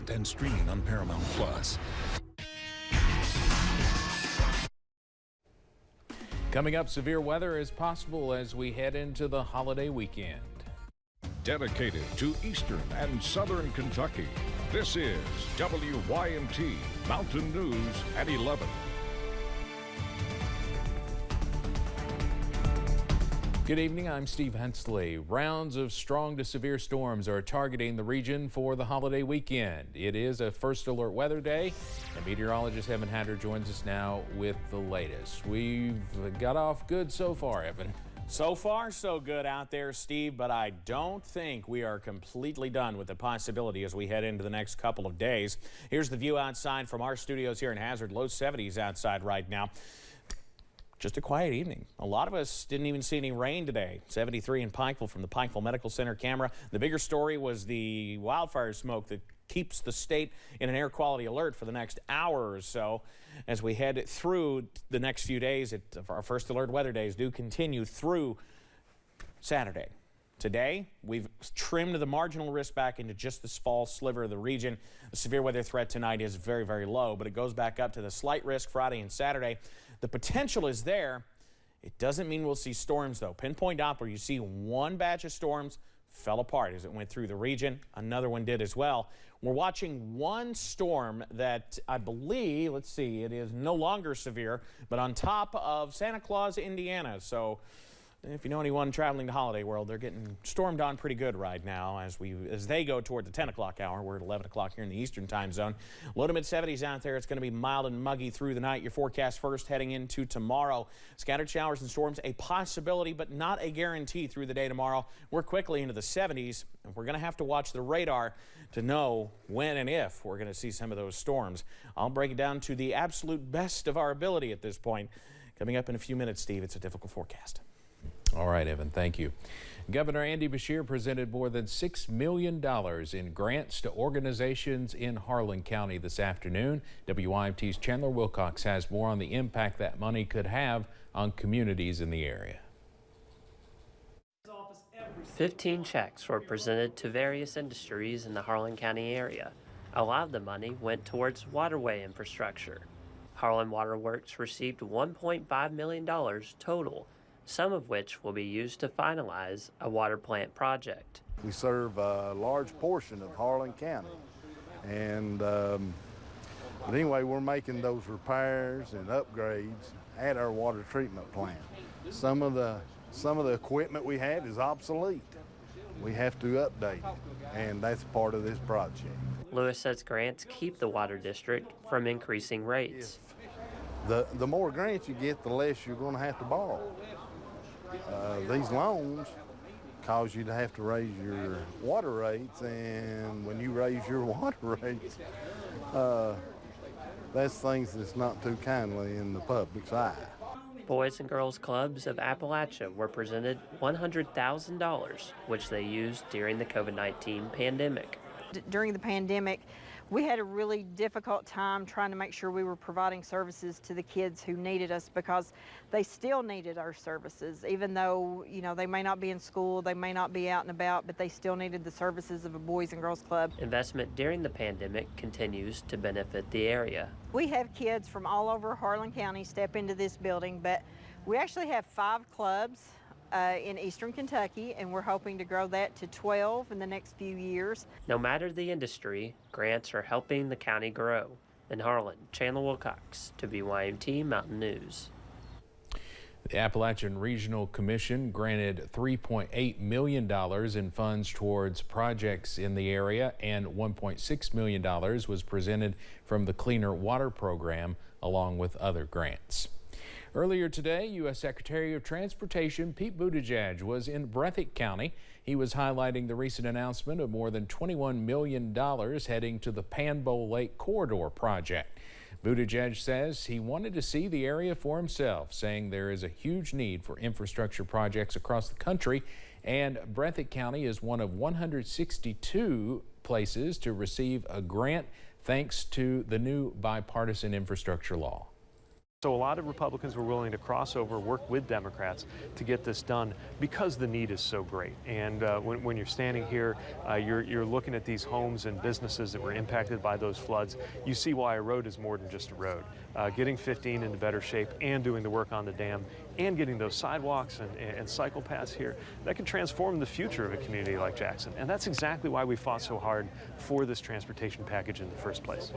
demand and streaming on Paramount Plus. Coming up, severe weather is possible as we head into the holiday weekend. Dedicated to Eastern and Southern Kentucky, this is WYMT Mountain News at 11. Good evening, I'm Steve Hensley. Rounds of strong to severe storms are targeting the region for the holiday weekend. It is a first alert weather day, and meteorologist Evan Hatter joins us now with the latest. We've got off good so far, Evan. So far, so good out there, Steve, but I don't think we are completely done with the possibility as we head into the next couple of days. Here's the view outside from our studios here in Hazard. Low 70s outside right now. Just a quiet evening. A lot of us didn't even see any rain today. 73 in Pikeville from the Pikeville Medical Center camera. The bigger story was the wildfire smoke that keeps the state in an air quality alert for the next hour or so. As we head through the next few days, our first alert weather days do continue through Saturday. Today, we've trimmed the marginal risk back into just this fall sliver of the region. The severe weather threat tonight is very, very low, but it goes back up to the slight risk Friday and Saturday. The potential is there. It doesn't mean we'll see storms, though. Pinpoint Doppler, you see one batch of storms fell apart as it went through the region. Another one did as well. We're watching one storm that I believe, let's see, it is no longer severe, but on top of Santa Claus, Indiana. So if you know anyone traveling to Holiday World, they're getting stormed on pretty good right now as they go toward the 10 o'clock hour. We're at 11 o'clock here in the Eastern time zone. Low to mid 70s out there. It's going to be mild and muggy through the night. Your forecast first heading into tomorrow. Scattered showers and storms, a possibility, but not a guarantee through the day tomorrow. We're quickly into the 70s, and we're going to have to watch the radar to know when and if we're going to see some of those storms. I'll break it down to the absolute best of our ability at this point. Coming up in a few minutes, Steve, it's a difficult forecast. All right, Evan, thank you. Governor Andy Beshear presented more than $6 million in grants to organizations in Harlan County this afternoon. WYMT's Chandler Wilcox has more on the impact that money could have on communities in the area. 15 checks were presented to various industries in the Harlan County area. A lot of the money went towards waterway infrastructure. Harlan Water Works received $1.5 million total, some of which will be used to finalize a water plant project. We serve a large portion of Harlan County, and but anyway, we're making those repairs and upgrades at our water treatment plant. Some of the equipment we have is obsolete. We have to update it, and that's part of this project. Lewis says grants keep the water district from increasing rates. The more grants you get, the less you're going to have to borrow. These loans cause you to have to raise your water rates, and when you raise your water rates, that's things that's not too kindly in the public's eye. Boys and Girls Clubs of Appalachia were presented $100,000, which they used during the COVID-19 pandemic. During the pandemic, we had a really difficult time trying to make sure we were providing services to the kids who needed us, because they still needed our services, even though, you know, they may not be in school, they may not be out and about, but they still needed the services of a Boys and Girls Club. Investment during the pandemic continues to benefit the area. We have kids from all over Harlan County step into this building, but we actually have 5 clubs in Eastern Kentucky, and we're hoping to grow that to 12 in the next few years. No matter the industry, grants are helping the county grow. In Harlan, Chandler Wilcox, WYMT Mountain News. The Appalachian Regional Commission granted $3.8 million in funds towards projects in the area, and $1.6 million was presented from the Cleaner Water Program, along with other grants. Earlier today, U.S. Secretary of Transportation Pete Buttigieg was in Breathitt County. He was highlighting the recent announcement of more than $21 million heading to the Panbowl Lake Corridor project. Buttigieg says he wanted to see the area for himself, saying there is a huge need for infrastructure projects across the country, and Breathitt County is one of 162 places to receive a grant thanks to the new bipartisan infrastructure law. So a lot of Republicans were willing to cross over, work with Democrats to get this done because the need is so great. And when you're standing here, you're looking at these homes and businesses that were impacted by those floods. You see why a road is more than just a road. Getting 15 into better shape and doing the work on the dam and getting those sidewalks and cycle paths here, that can transform the future of a community like Jackson. And that's exactly why we fought so hard for this transportation package in the first place.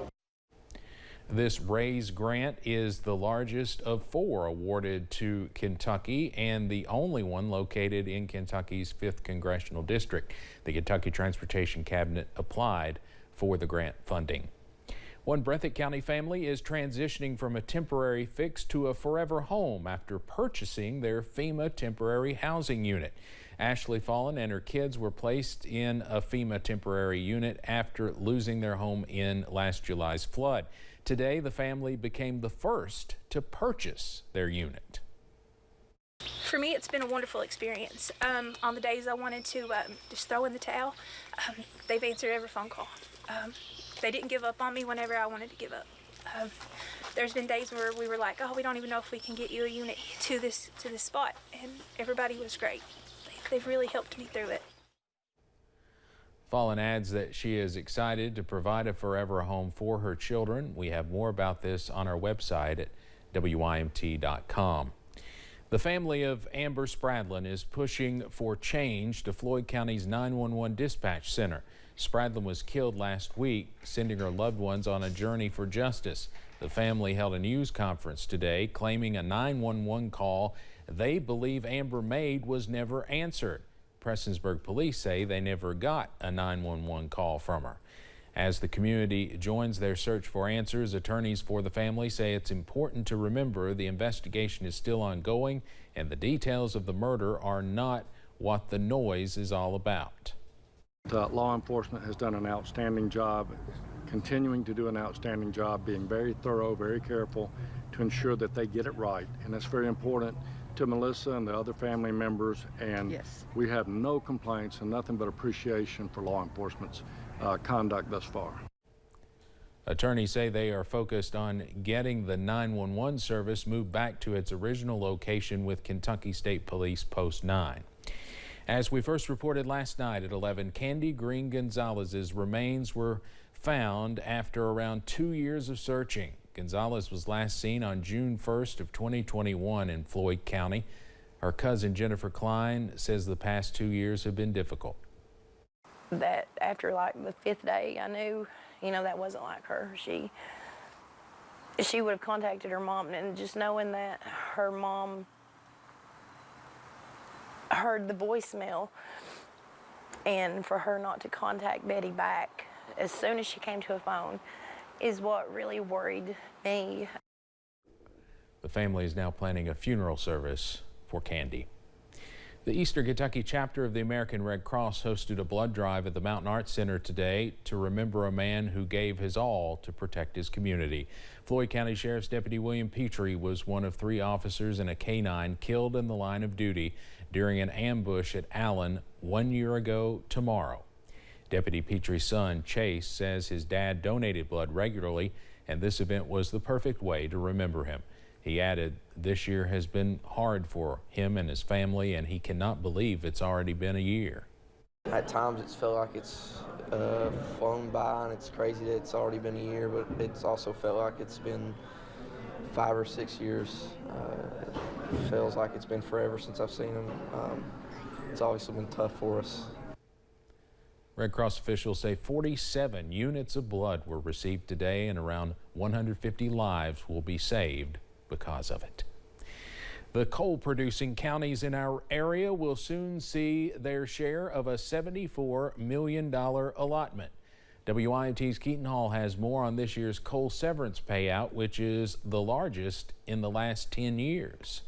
This RAISE grant is the largest of 4 awarded to Kentucky and the only one located in Kentucky's 5th Congressional District. The Kentucky Transportation Cabinet applied for the grant funding. One Breathitt County family is transitioning from a temporary fix to a forever home after purchasing their FEMA temporary housing unit. Ashley Fallen and her kids were placed in a FEMA temporary unit after losing their home in last July's flood. Today, the family became the first to purchase their unit. For me, it's been a wonderful experience. On the days I wanted to just throw in the towel, they've answered every phone call. They didn't give up on me whenever I wanted to give up. There's been days where we were like, oh, we don't even know if we can get you a unit to this spot, and everybody was great. They've really helped me through it. Fallen adds that she is excited to provide a forever home for her children. We have more about this on our website at WYMT.com. The family of Amber Spradlin is pushing for change to Floyd County's 911 dispatch center. Spradlin was killed last week, sending her loved ones on a journey for justice. The family held a news conference today claiming a 911 call they believe Amber made was never answered. Prestonsburg police say they never got a 911 call from her. As the community joins their search for answers, attorneys for the family say it's important to remember the investigation is still ongoing and the details of the murder are not what the noise is all about. Law enforcement has done an outstanding job, continuing to do an outstanding job, being very thorough, very careful to ensure that they get it right. And that's very important to Melissa and the other family members, and yes, we have no complaints and nothing but appreciation for law enforcement's conduct thus far. Attorneys say they are focused on getting the 911 service moved back to its original location with Kentucky State Police Post 9. As we first reported last night at 11, Candy Green Gonzalez's remains were found after around 2 years of searching. Gonzalez was last seen on June 1st of 2021 in Floyd County. Her cousin Jennifer Klein says the past 2 years have been difficult. That after like the 5th day, I knew, that wasn't like her. She would have contacted her mom, and just knowing that her mom heard the voicemail and for her not to contact Betty back as soon as she came to a phone is what really worried me. The family is now planning a funeral service for Candy. The Eastern Kentucky chapter of the American Red Cross hosted a blood drive at the Mountain Arts Center today to remember a man who gave his all to protect his community. Floyd County Sheriff's Deputy William Petrie was one of 3 officers and a K-9 killed in the line of duty during an ambush at Allen 1 year ago tomorrow. Deputy Petrie's son, Chase, says his dad donated blood regularly, and this event was the perfect way to remember him. He added, this year has been hard for him and his family, and he cannot believe it's already been a year. At times it's felt like it's flown by, and it's crazy that it's already been a year, but it's also felt like it's been 5 or 6 years. It feels like it's been forever since I've seen him. It's obviously been tough for us. Red Cross officials say 47 units of blood were received today, and around 150 lives will be saved because of it. The coal-producing counties in our area will soon see their share of a $74 million allotment. WYMT's Keaton Hall has more on this year's coal severance payout, which is the largest in the last 10 years.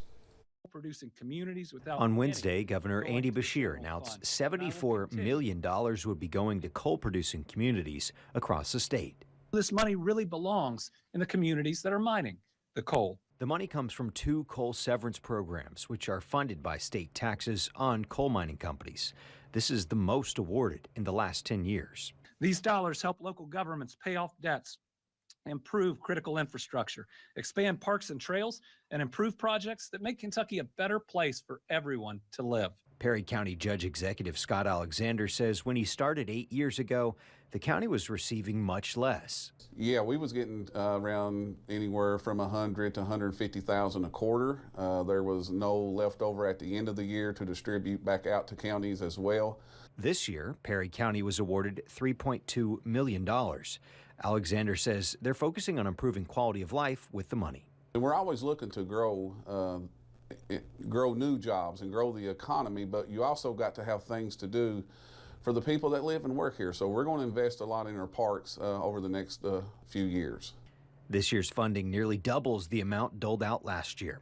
Producing communities without On Wednesday, Governor Andy Beshear announced $74 million would be going to coal-producing communities across the state. This money really belongs in the communities that are mining the coal. The money comes from 2 coal severance programs, which are funded by state taxes on coal mining companies. This is the most awarded in the last 10 years. These dollars help local governments pay off debts improve critical infrastructure, expand parks and trails, and improve projects that make Kentucky a better place for everyone to live. Perry County Judge Executive Scott Alexander says when he started 8 years ago, the county was receiving much less. Yeah, we was getting around anywhere from 100 to 150,000 a quarter. There was no leftover at the end of the year to distribute back out to counties as well. This year, Perry County was awarded $3.2 million. Alexander says they're focusing on improving quality of life with the money. And we're always looking to grow new jobs and grow the economy, but you also got to have things to do for the people that live and work here. So we're going to invest a lot in our parks over the next few years. This year's funding nearly doubles the amount doled out last year.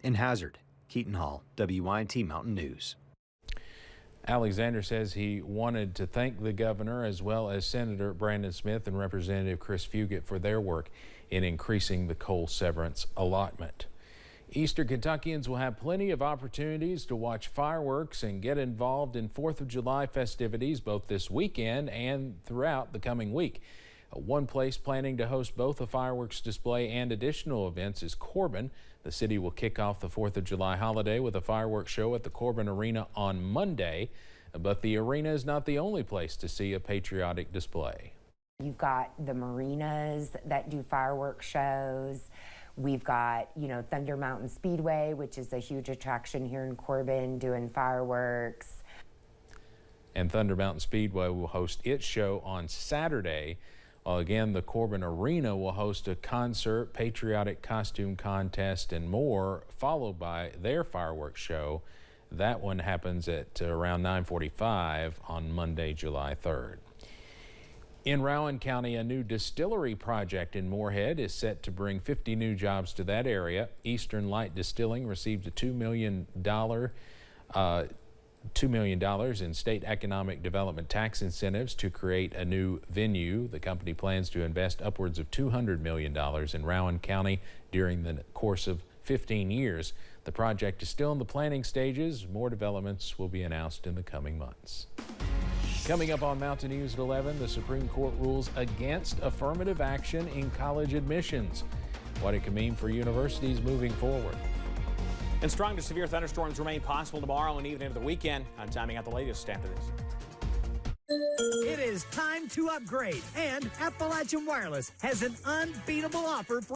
In Hazard, Keaton Hall, WYNT Mountain News. Alexander says he wanted to thank the governor as well as Senator Brandon Smith and Representative Chris Fugit for their work in increasing the coal severance allotment. Eastern Kentuckians will have plenty of opportunities to watch fireworks and get involved in 4th of July festivities both this weekend and throughout the coming week. One place planning to host both a fireworks display and additional events is Corbin. The city will kick off the 4th of July holiday with a fireworks show at the Corbin Arena on Monday. But the arena is not the only place to see a patriotic display. You've got the marinas that do fireworks shows. We've got, Thunder Mountain Speedway, which is a huge attraction here in Corbin, doing fireworks. And Thunder Mountain Speedway will host its show on Saturday. While again, the Corbin Arena will host a concert, patriotic costume contest, and more, followed by their fireworks show. That one happens at around 9:45 on Monday, July 3rd. In Rowan County, a new distillery project in Moorhead is set to bring 50 new jobs to that area. Eastern Light Distilling received a $2 million in state economic development tax incentives to create a new venue. The company plans to invest upwards of $200 million in Rowan County during the course of 15 years. The project is still in the planning stages. More developments will be announced in the coming months. Coming up on Mountain News at 11, the Supreme Court rules against affirmative action in college admissions. What it can mean for universities moving forward. And strong to severe thunderstorms remain possible tomorrow and even into the weekend. I'm timing out the latest after this. It is time to upgrade, and Appalachian Wireless has an unbeatable offer for